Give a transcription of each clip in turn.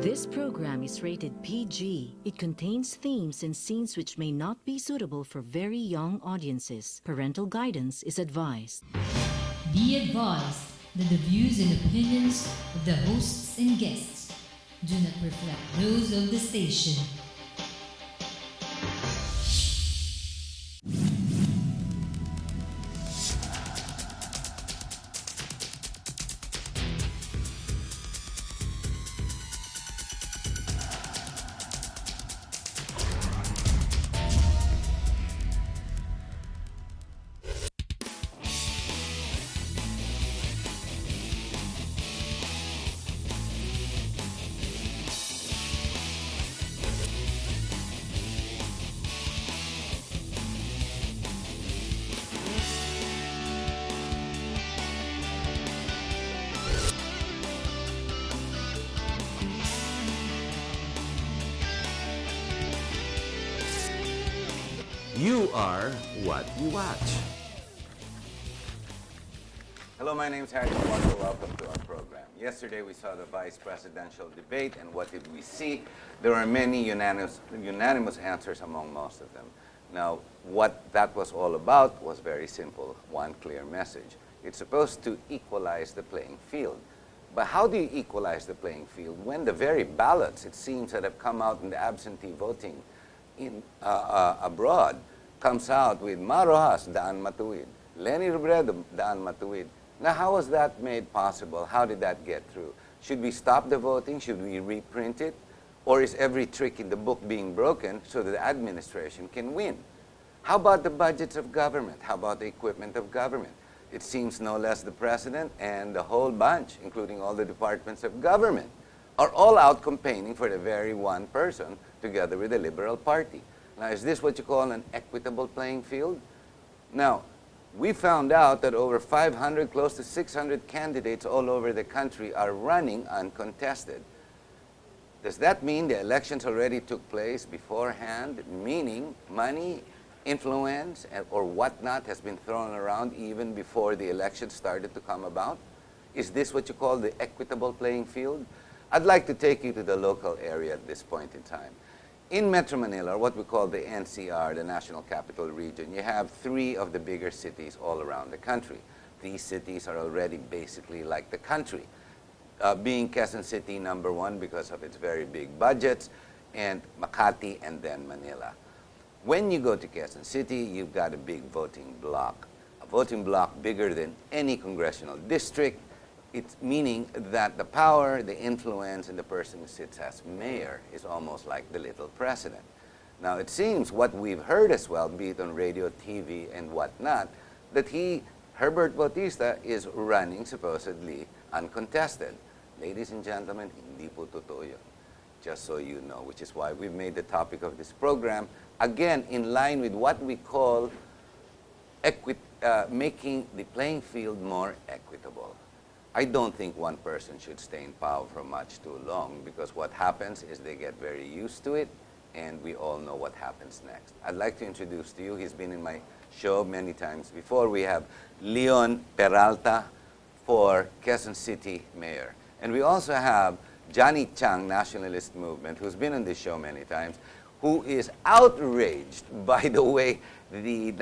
This program is rated PG. It contains themes and scenes which may not be suitable for very young audiences. Parental guidance is advised. Be advised that the views and opinions of the hosts and guests do not reflect those of the station. You are what you watch. Hello, my name is Harry Peralta. Welcome to our program. Yesterday we saw the vice presidential debate, and what did we see? There are many unanimous answers among most of them. Now, what that was all about was very simple, one clear message. It's supposed to equalize the playing field. But how do you equalize the playing field when the very ballots, it seems, that have come out in the absentee voting in abroad comes out with Marojas, Daan Matuwid, Leni Robredo, Daan Matuwid. Now, how was that made possible? How did that get through? Should we stop the voting? Should we reprint it? Or is every trick in the book being broken so that the administration can win? How about the budgets of government? How about the equipment of government? It seems no less the president and the whole bunch, including all the departments of government, are all out campaigning for the very one person together with the Liberal Party. Now, is this what you call an equitable playing field? Now, we found out that over 500, close to 600 candidates all over the country are running uncontested. Does that mean the elections already took place beforehand, meaning money, influence, or whatnot has been thrown around even before the election started to come about? Is this what you call the equitable playing field? I'd like to take you to the local area at this point in time. In Metro Manila, or what we call the NCR, the National Capital Region, you have three of the bigger cities all around the country. These cities are already basically like the country, being Quezon City number one because of its very big budgets, and Makati, and then Manila. When you go to Quezon City, you've got a big voting block, a voting block bigger than any congressional district. It's meaning that the power, the influence, and the person who sits as mayor is almost like the little president. Now, it seems what we've heard as well, be it on radio, TV, and whatnot, that Herbert Bautista, is running supposedly uncontested. Ladies and gentlemen, hindi po totoo yun. Just so you know, which is why we've made the topic of this program, again, in line with what we call making the playing field more equitable. I don't think one person should stay in power for much too long, because what happens is they get very used to it, and we all know what happens next. I'd like to introduce to you, he's been in my show many times before. We have Leon Peralta for Quezon City Mayor. And we also have Johnny Chang, Nationalist Movement, who's been on this show many times, who is outraged by the way the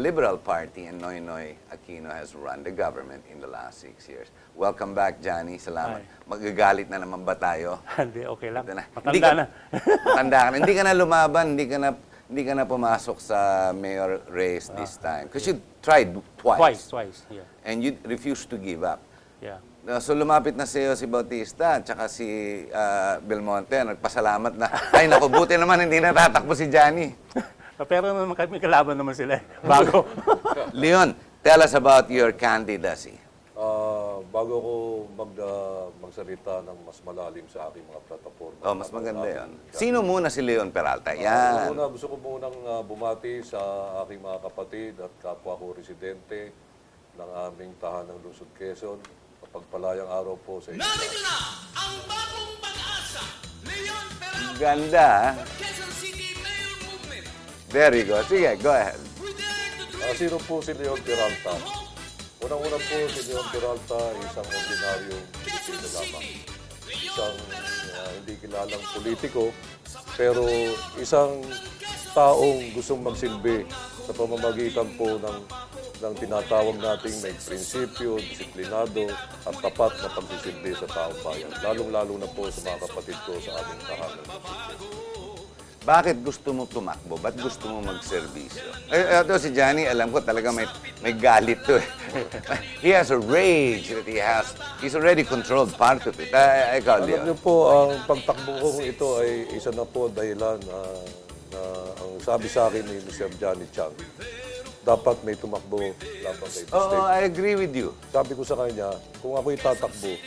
Liberal Party and Noynoy Aquino has run the government in the last 6 years. Welcome back, Johnny. Salamat. Hi. Magagalit na naman ba tayo? Hindi, okay lang. Matanda na. Matanda ka na. Hindi ka na lumaban, hindi ka na pumasok sa mayor race this time. Because you tried twice. Twice, yeah. And you refused to give up. Yeah. So lumapit na sa'yo si Bautista at saka si Belmonte. Nagpasalamat na. Ay, naku, buti naman hindi natatakbo si Johnny. Pero may kalaban naman sila bago. Leon, tell us about your candidacy. Bago ko magsalita ng mas malalim sa aking mga plataforma. Oh, mas maganda yan. Sino muna si Leon Peralta? Yan. Gusto ko munang bumati sa aking mga kapatid at kapwa ko residente ng aming tahanang Lungsod Quezon. Pagpalayang araw po sa inyo. Narito na ang bagong pag-asa, Leon Peralta. Ganda. Quezon City Mayor Movement. There you go. Sige, go ahead. Sino po si Leon Peralta? Unang-unang po si Leon Peralta, isang ordinaryong Pilipino lamang. isang hindi kilalang politiko, pero isang taong gustong magsilbi sa pamamagitan po ng tinatawag nating may prinsipyo, disiplinado, at tapat na pagsisilbi sa taong bayan. Lalong-lalo na po sa mga kapatid ko sa aming tahanan. Bakit gusto mo tumakbo? Ba't gusto mo magserbisyo? Ito si Johnny, alam ko talaga may galit to eh. He has a rage that he's already controlled part of it. Ikaw, Alam Leon. niyo po, ang pagtakbo ko ito ay isa na po dahilan na ang sabi sa akin ni Mr. Johnny Chang, dapat may tumakbo laban kay Oo, Mistake. I agree with you. Sabi ko sa kanya, kung ako'y tatakbo,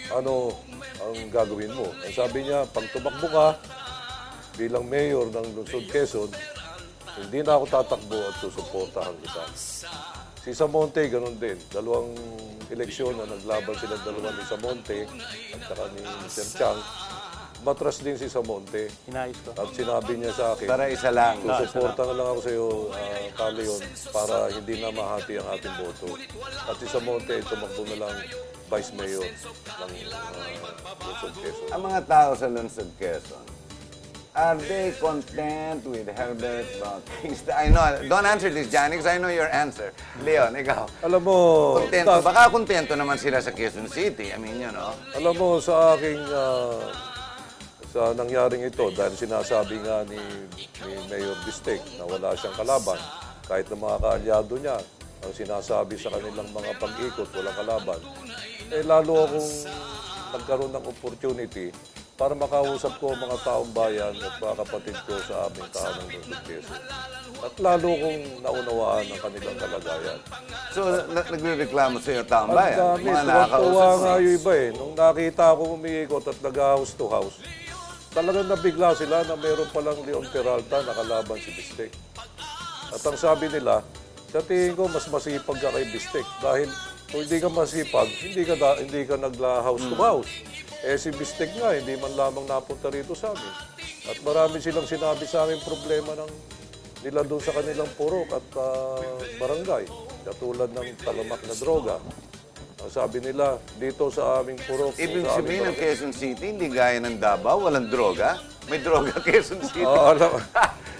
ano ang gagawin mo? Ang sabi niya, pag tumakbo ka bilang mayor ng Lungsod Quezon, hindi na ako tatakbo at susuportahan kita. Si Samonte, ganun din. Dalawang eleksyon na naglaban silang dalawa ni Samonte at saka ni Mr. Chang. Matras din si Samonte. Inayos ko. At sinabi niya sa akin, Para isa lang. susuporta na lang ako sa iyo, Leon, para hindi na mahati ang ating boto. At si Samonte, tumakbo na lang vice mayor ng Lungsod Quezon. Ang mga tao sa Lungsod Quezon, are they content with Herbert Bautista? I know, don't answer this, Johnny, because I know your answer. Leon, ikaw. Alam mo, Kontento. Baka kontento naman sila sa Quezon City. I mean, you know. alam mo sa aking sa nangyaring ito, dahil sinasabi nga ni Mayor Bistek na wala siyang kalaban, kahit ng mga kaalyado niya, ang sinasabi sa kanilang mga pag-ikot, walang kalaban, eh lalo akong nagkaroon ng opportunity para makausap ko mga taong bayan at mga kapatid ko sa aming tahanang Lungsod Quezon. At lalo kong naunawaan ang kanilang kalagayan. So, nagre-reklamo sa iyo taong Ang bayan. dami, Mga tuwa nakakausap nga mo. yung iba eh. Nung nakita ko umiikot at nag-house to house, talagang nabigla sila na meron palang Leon Peralta nakalaban si Bistek. At ang sabi nila, sa tingin ko mas masipag ka kay Bistek dahil kung hindi ka masipag, hindi ka nagla-house to house. Eh si Bistek nga, hindi man lamang napunta rito sa amin. At marami silang sinabi sa amin problema nila doon sa kanilang purok at barangay. Katulad ng talamak na droga. Ang sabi nila, dito sa aming purok... Ibig sa aming sabihin ng barangay- Quezon City, hindi gaya ng Davao, walang droga. May droga Quezon City. Alam,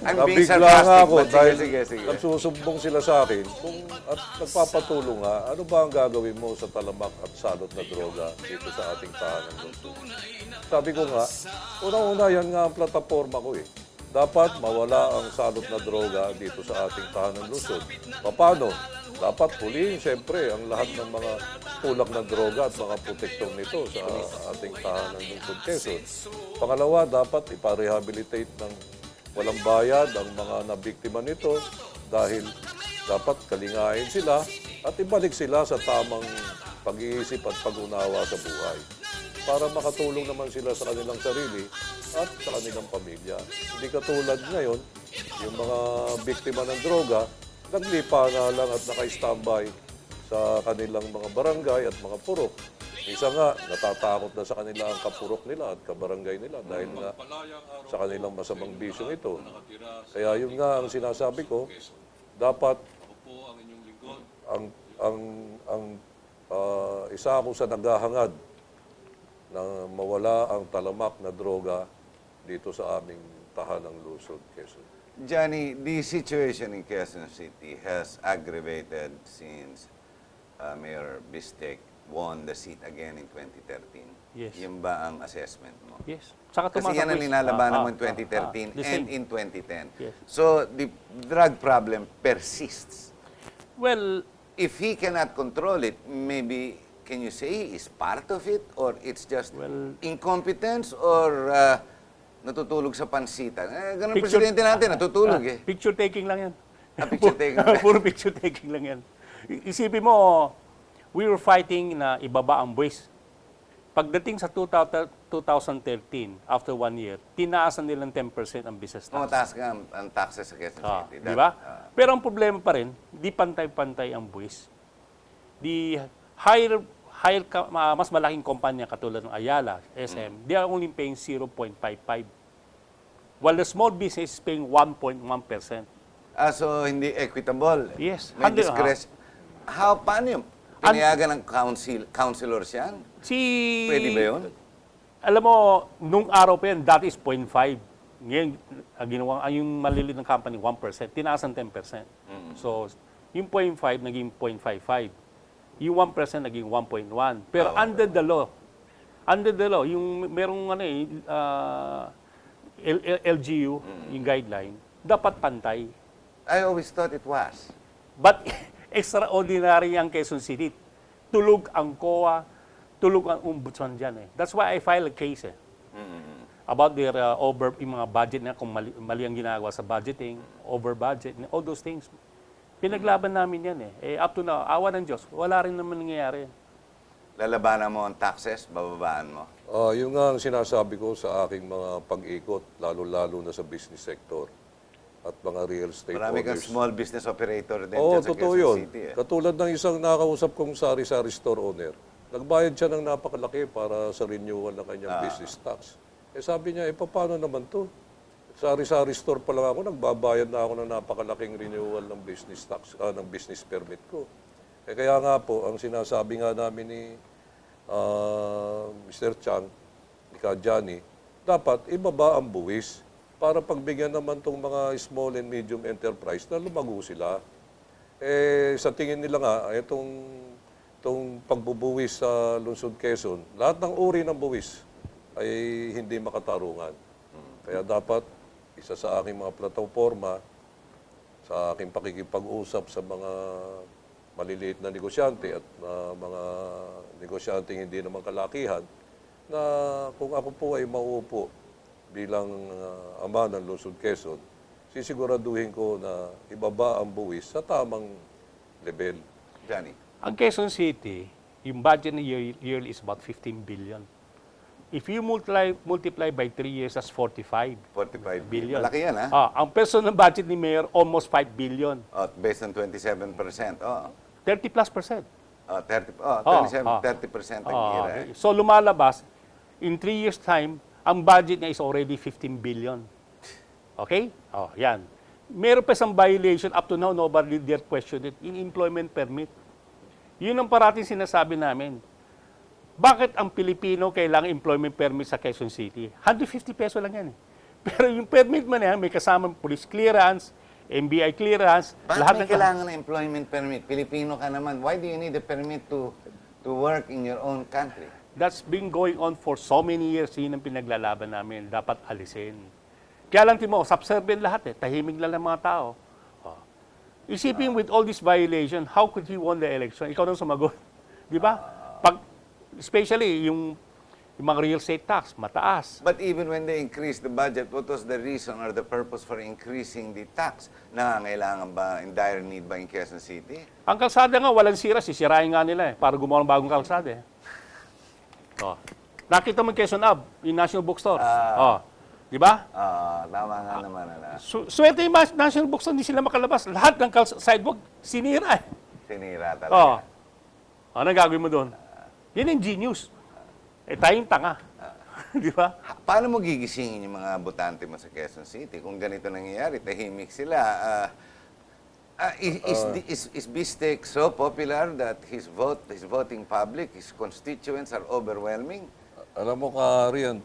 I'm being nabigla nga sarcastic, ako but dahil sige. nagsusumbong sila sa akin at nagpapatulong nga, ano ba ang gagawin mo sa talamak at salot na droga dito sa ating tahanan lungsod? Sabi ko nga, unang-una yan nga ang plataforma ko eh. Dapat mawala ang salot na droga dito sa ating tahanan lungsod. Paano? Dapat huliin siyempre ang lahat ng mga tulak na droga at mga protektor nito sa ating tahanan lungsod Quezon. Pangalawa, dapat iparehabilitate ng walang bayad ang mga nabiktima nito dahil dapat kalingain sila at ibalik sila sa tamang pag-iisip at pag-unawa sa buhay para makatulong naman sila sa kanilang sarili at sa kanilang pamilya. Hindi katulad ngayon, yung mga biktima ng droga, naglipa na lang at naka-standby sa kanilang mga barangay at mga purok. Isa nga, natatakot na sa kanila ang kapurok nila at kabarangay nila dahil nga sa kanilang masamang bisyong ito. Kaya yun nga ang sinasabi ko, dapat isa ako sa naghahangad na mawala ang talamak na droga dito sa aming tahanang lungsod, Quezon. Johnny, the situation in Quezon City has aggravated since Mayor Bistek won the seat again in 2013. Yes. Yun ba ang assessment mo? Yes. Saka Kasi yan ang ninalabanan mo in 2013 and in 2010. Yes. So, the drug problem persists. Well, If he cannot control it, maybe, can you say is part of it? Or it's just incompetence? Or natutulog sa pansitan? Ganun presidente natin, natutulog eh. picture taking lang yan. Picture taking lang. Puro picture taking lang yan. Isipin mo, we were fighting na ibaba ang buwis. Pagdating sa 2013, after 1 year, tinaasan nilang 10% ang business tax. Mataas nga ang taxes sa Quezon City. Di ba? Pero ang problema pa rin, di pantay-pantay ang buwis. Di mas malaking kumpanya katulad ng Ayala, SM, they are only paying 0.55. While the small business is paying 1.1%. So hindi equitable. Yes. May discretion. Paano yun? Pinayagan ng councilors yan? Pwede ba yun? Alam mo, nung araw pa yan, that is 0.5. Ngayon, ginawa, yung maliliit ng company, 1%. Tinaasan 10%. So, yung 0.5 naging 0.55. Yung 1% naging 1.1. Pero under the law, yung merong LGU, yung guideline, dapat pantay. I always thought it was. But extraordinary ang Quezon City. Tulog ang COA, tulog ang ombudsman dyan eh. That's why I filed a case about their yung mga budget na kung mali ang ginagawa sa budgeting, over budget, all those things. Pinaglaban namin yan eh. Up to now, awa ng Diyos, wala rin naman nangyayari. Lalabanan mo ang taxes, bababaan mo. Yung nga ang sinasabi ko sa aking mga pag-ikot, lalo-lalo na sa business sector at mga real estate Marami kang owners. small business operator din Oo, dyan sa totoo Quezon yun. City. Katulad ng isang nakausap kong sari-sari store owner. Nagbayad siya ng napakalaki para sa renewal ng kanyang business tax. Sabi niya, paano naman to? Sari-sari store pa lang ako, nagbabayad na ako ng napakalaking renewal ng business tax, ng business permit ko. Kaya nga po, ang sinasabi nga namin ni Mr. Chang, ni Kajani, dapat ibaba ang buwis para pagbigyan naman itong mga small and medium enterprise na lumago sila. Sa tingin nila nga, itong pagbubuwis sa Lungsod Quezon, lahat ng uri ng buwis ay hindi makatarungan. Kaya dapat, isa sa aking mga plataforma, sa aking pakikipag-usap sa mga maliliit na negosyante at mga negosyanteng hindi naman kalakihan, na kung ako po ay mauupo bilang ama ng Lungsod Quezon, sisiguraduhin ko na ibaba ang buwis sa tamang level. Johnny. Ang Quezon City, yung budget na yearly is about 15 billion. If you multiply by 3 years, that's 45 billion. Malaki yan, ha? Ang personal budget ni Mayor, almost 5 billion. Based on 27%. 30 plus percent. 30% ang gira. So lumalabas, in 3 years time, ang budget niya is already 15 billion. Okay? Yan. Meron pa isang violation, up to now, nobody dare question it, in employment permit. Yun ang parating sinasabi namin. Bakit ang Pilipino kailangan employment permit sa Quezon City? 150 peso lang yan. Pero yung permit mo na yan, may kasamang police clearance, NBI clearance, Bakit may kailangan ng employment permit? Pilipino ka naman. Why do you need a permit to work in your own country? That's been going on for so many years. Yun ang pinaglalaban namin. Dapat alisin. Kaya lang, Timo, subservient lahat eh. Tahimik lang ng mga tao. Isipin with all this violation, how could he won the election? Ikaw nang sumagot. Di ba? Especially yung mga real estate tax, mataas. But even when they increased the budget, what was the reason or the purpose for increasing the tax? Nangangailangan ba, in dire need ba in Quezon City? Ang kalsada nga, walang sira. Sisirain nga nila eh, para gumawa ng bagong kalsada eh. Nakita mo Quezon Ave, yung National Bookstore. Di ba? Tama nga naman. Swerte yung National Bookstore, hindi sila makalabas. Lahat ng sidewalk, sinira eh. Sinira talaga. Ano gagawin mo doon? Yan yung genius. Tayong tanga. Di ba? Paano mo gigisingin yung mga botante mo sa Quezon City? Kung ganito nangyayari, tahimik sila. Is Bistek so popular that his voting public, his constituents are overwhelming? Alam mo, Kari, ang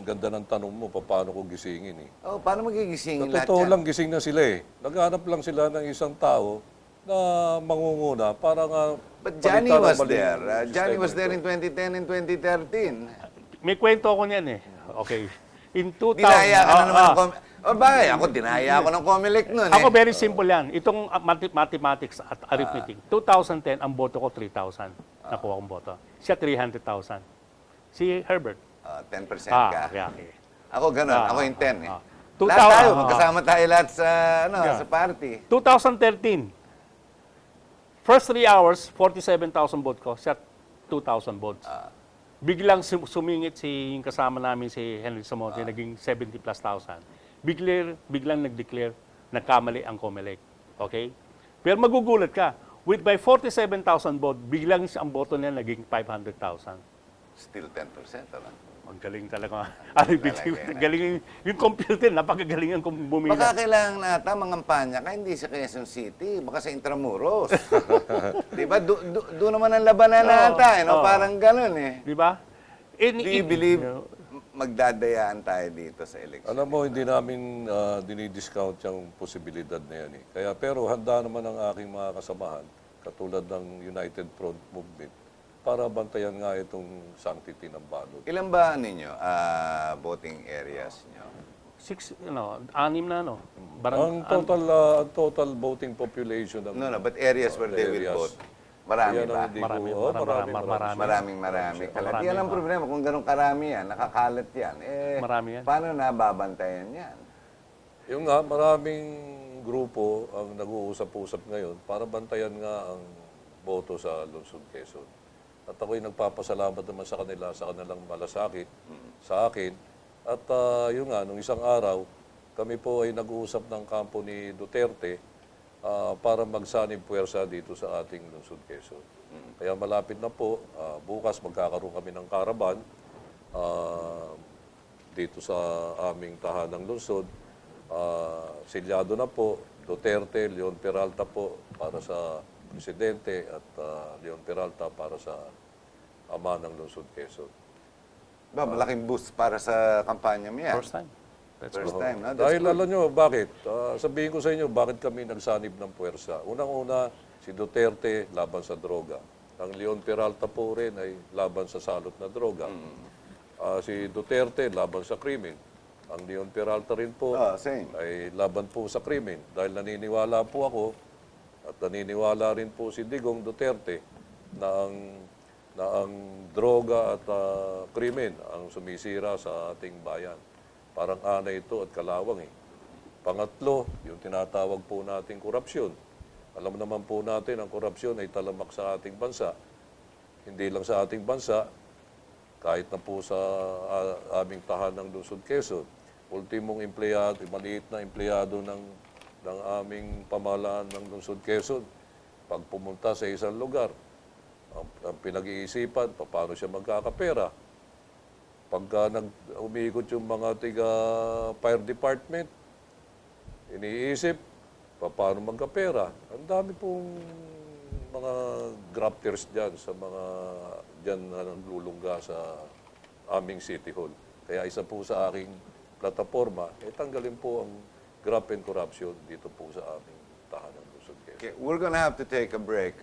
ganda ng tanong mo, paano ko gisingin eh. Paano mo gigisingin lahat Totoo yan? lang, gising na sila eh. Naghanap lang sila ng isang tao na mangunguna para nga... But Johnny palitan ang was maling there. Johnny sistema was there nito. in 2010 and 2013. May kwento ako niyan eh. Okay. In 2000... Dinaya ka na naman ng bakit? Ako, dinaya ako ng Comelec nun Ako, eh. very simple yan. Itong mathematics at arithmetic. 2010, ang boto ko 3,000. Nakuha kong boto. Siya 300,000. Si Herbert. 10% ka. Okay. Ako ganun. Ako yung 10 eh. 2000, Lahat tayo, magkasama tayo lahat sa, sa party. 2013, first 3 hours, 47,000 vote ko. Siya 2,000 votes. Biglang sumingit yung kasama namin si Henry Samonte, naging 70 plus thousand. Biglang nag-declare, nagkamali ang Comelec. Okay? Pero magugulat ka, with by 47,000 vote, biglang ang boto niya naging 500,000. Still 10%. Ang galing talaga. Galing yung computer, napakagaling ang bumila. Baka kailangan nata mangampanya ka, hindi sa Quezon City, baka sa Intramuros. Di ba? Doon naman ang labanan nata, parang ganun eh. Di ba? Do you believe magdadayaan tayo dito sa election? Alam mo, hindi namin dinidiscount yung posibilidad na yan eh. Pero handa naman ang aking mga kasamahan, katulad ng United Front Movement, para bantayan nga itong sanctity ng ballot. Ilan ba ninyo voting areas nyo? 6, 6 na, Ang total voting population ng No, but areas where they will areas. vote. Marami Yan ang ba? hindi ko- Marami. Yan ang problema. Kung ganun karami yan, nakakalat yan. Marami yan. Paano nababantayan yan? Yung nga, maraming grupo ang nag-uusap-usap ngayon para bantayan nga ang boto sa Lungsod Quezon. At ako'y nagpapasalamat naman sa kanila, sa kanilang malasakit, sa akin. At yun nga, nung isang araw, kami po ay nag-uusap ng kampo ni Duterte para magsanib puwersa dito sa ating Lungsod Quezon. Kaya malapit na po, bukas magkakaroon kami ng karaban dito sa aming tahanang lungsod. Silyado na po, Duterte, Leon Peralta po para sa Presidente at Leon Peralta para sa ama ng Lungsod Quezon. Malaking boost para sa kampanya mo yan. First time. First time, no? Dahil alam nyo, bakit? Sabihin ko sa inyo, bakit kami nagsanib ng puwersa? Unang-una, si Duterte laban sa droga. Ang Leon Peralta po rin ay laban sa salot na droga. Si Duterte laban sa krimen. Ang Leon Peralta rin po same. ay laban po sa krimen. Dahil naniniwala po ako at naniniwala rin po si Digong Duterte na ang droga at krimen ang sumisira sa ating bayan. Parang anay ito at kalawang eh. Pangatlo, yung tinatawag po nating korupsyon. Alam naman po natin, ang korupsyon ay talamak sa ating bansa. Hindi lang sa ating bansa, kahit na po sa aming tahanang Lungsod Quezon. Ultimong empleyado, maliit na empleyado ng aming pamahalaan ng Lungsod Quezon, pag pumunta sa isang lugar, ang pinag-iisipan, paano siya magkakapera. Pagka umiikot yung mga fire department, iniisip, paano magkapera. Ang dami pong mga grafters dyan sa mga dyan na naglulungga sa aming City Hall. Kaya isa po sa aking plataforma, tanggalin po ang graft and corruption dito po sa aming tahanang Luzon, Quezon. Okay, we're going to have to take a break.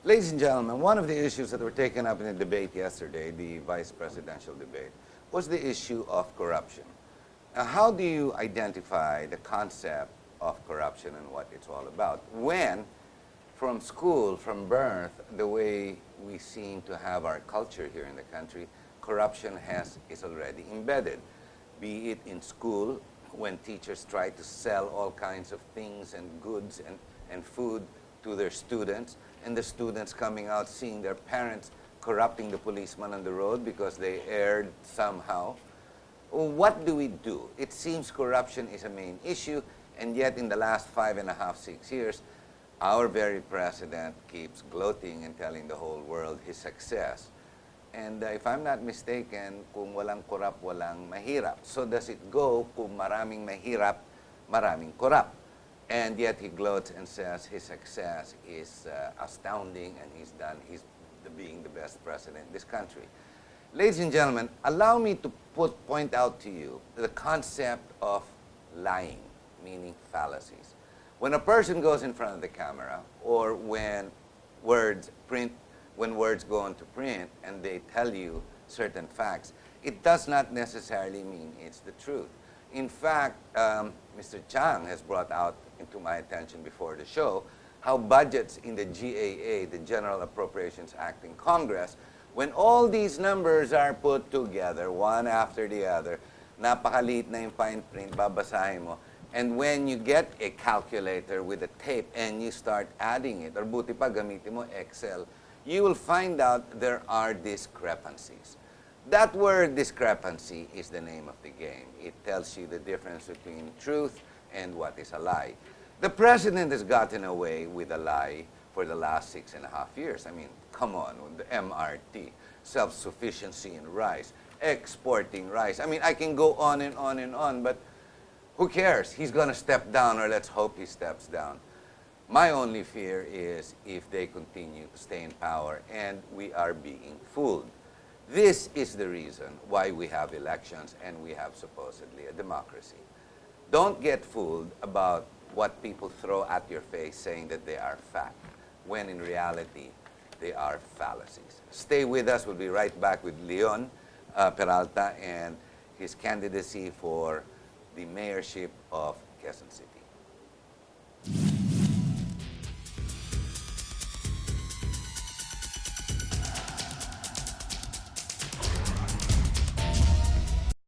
Ladies and gentlemen, one of the issues that were taken up in the debate yesterday, the vice presidential debate, was the issue of corruption. How do you identify the concept of corruption and what it's all about when, from school, from birth, the way we seem to have our culture here in the country, corruption is already embedded, be it in school, when teachers try to sell all kinds of things and goods and food to their students, and the students coming out seeing their parents corrupting the policeman on the road because they erred somehow. What do we do? It seems corruption is a main issue, and yet in the last 5.5, 6 years, our very president keeps gloating and telling the whole world his success. And if I'm not mistaken, kung walang korap, walang mahirap. So does it go kung maraming mahirap, maraming korap? And yet he gloats and says his success is astounding and he's being the best president in this country. Ladies and gentlemen, allow me to point out to you the concept of lying, meaning fallacies. When a person goes in front of the camera, or when words go into print and they tell you certain facts, it does not necessarily mean it's the truth. In fact, Mr. Chang has brought out into my attention before the show how budgets in the GAA, the General Appropriations Act in Congress, when all these numbers are put together, one after the other, napakaliit na yung fine print, babasahin mo, and when you get a calculator with a tape and you start adding it, or buti pa gamitin mo Excel, you will find out there are discrepancies. That word discrepancy is the name of the game. It tells you the difference between truth and what is a lie. The president has gotten away with a lie for the last 6.5 years. I mean, come on, the MRT, self-sufficiency in rice, exporting rice. I mean, I can go on and on and on, but who cares? He's going to step down, or let's hope he steps down. My only fear is if they continue to stay in power and we are being fooled. This is the reason why we have elections and we have supposedly a democracy. Don't get fooled about what people throw at your face saying that they are fact, when in reality, they are fallacies. Stay with us. We'll be right back with Leon Peralta and his candidacy for the mayorship of Quezon City.